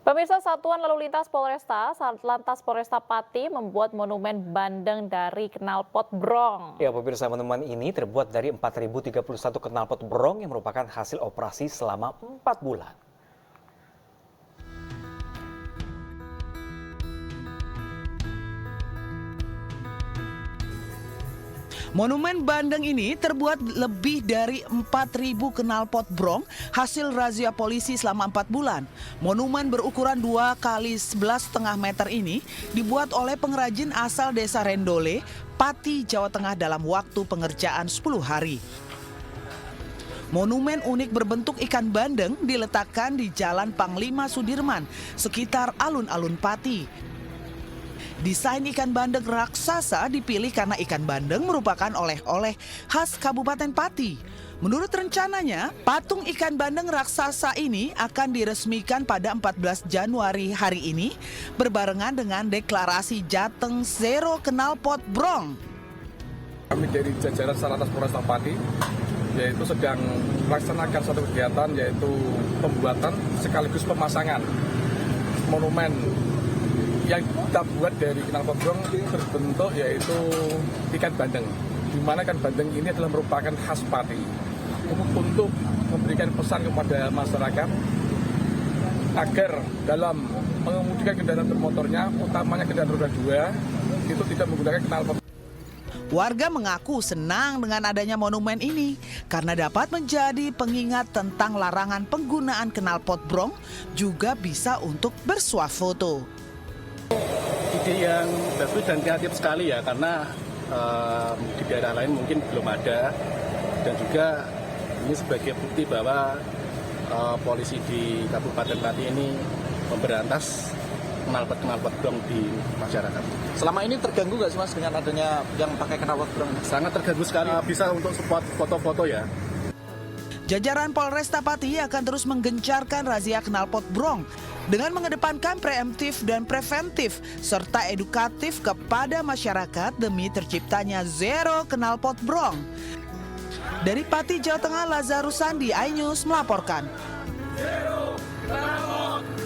Pemirsa, Satuan Lalu Lintas Polresta, Satlantas Polresta Pati membuat monumen bandeng dari knalpot brong. Ya, pemirsa, monumen ini terbuat dari 4.031 knalpot brong yang merupakan hasil operasi selama 4 bulan. Monumen bandeng ini terbuat lebih dari 4.000 knalpot brong hasil razia polisi selama 4 bulan. Monumen berukuran 2 x 11,5 meter ini dibuat oleh pengrajin asal Desa Rendole, Pati, Jawa Tengah dalam waktu pengerjaan 10 hari. Monumen unik berbentuk ikan bandeng diletakkan di Jalan Panglima Sudirman, sekitar alun-alun Pati. Desain ikan bandeng raksasa dipilih karena ikan bandeng merupakan oleh-oleh khas Kabupaten Pati. Menurut rencananya, patung ikan bandeng raksasa ini akan diresmikan pada 14 Januari hari ini berbarengan dengan deklarasi Jateng Zero Knalpot Brong. Kami dari jajaran Satlantas Polresta Pati yaitu sedang melaksanakan suatu kegiatan yaitu pembuatan sekaligus pemasangan monumen yang kita buat dari knalpot brong berbentuk yaitu ikan bandeng, di mana ikan bandeng ini adalah merupakan khas Pati. Untuk memberikan pesan kepada masyarakat agar dalam mengemudikan kendaraan bermotornya, utamanya kendaraan roda 2, itu tidak menggunakan knalpot. Warga mengaku senang dengan adanya monumen ini karena dapat menjadi pengingat tentang larangan penggunaan knalpot brong, juga bisa untuk bersuah foto. Ide yang bagus dan kreatif sekali ya, karena di daerah lain mungkin belum ada, dan juga ini sebagai bukti bahwa polisi di Kabupaten Pati ini memberantas knalpot brong di masyarakat. Selama ini terganggu nggak sih Mas dengan adanya yang pakai knalpot brong? Sangat terganggu sekali, bisa untuk spot foto-foto ya. Jajaran Polresta Pati akan terus menggencarkan razia knalpot brong dengan mengedepankan preemptif dan preventif serta edukatif kepada masyarakat demi terciptanya zero knalpot brong. Dari Pati, Jawa Tengah, Lazarus Sandi, iNews melaporkan.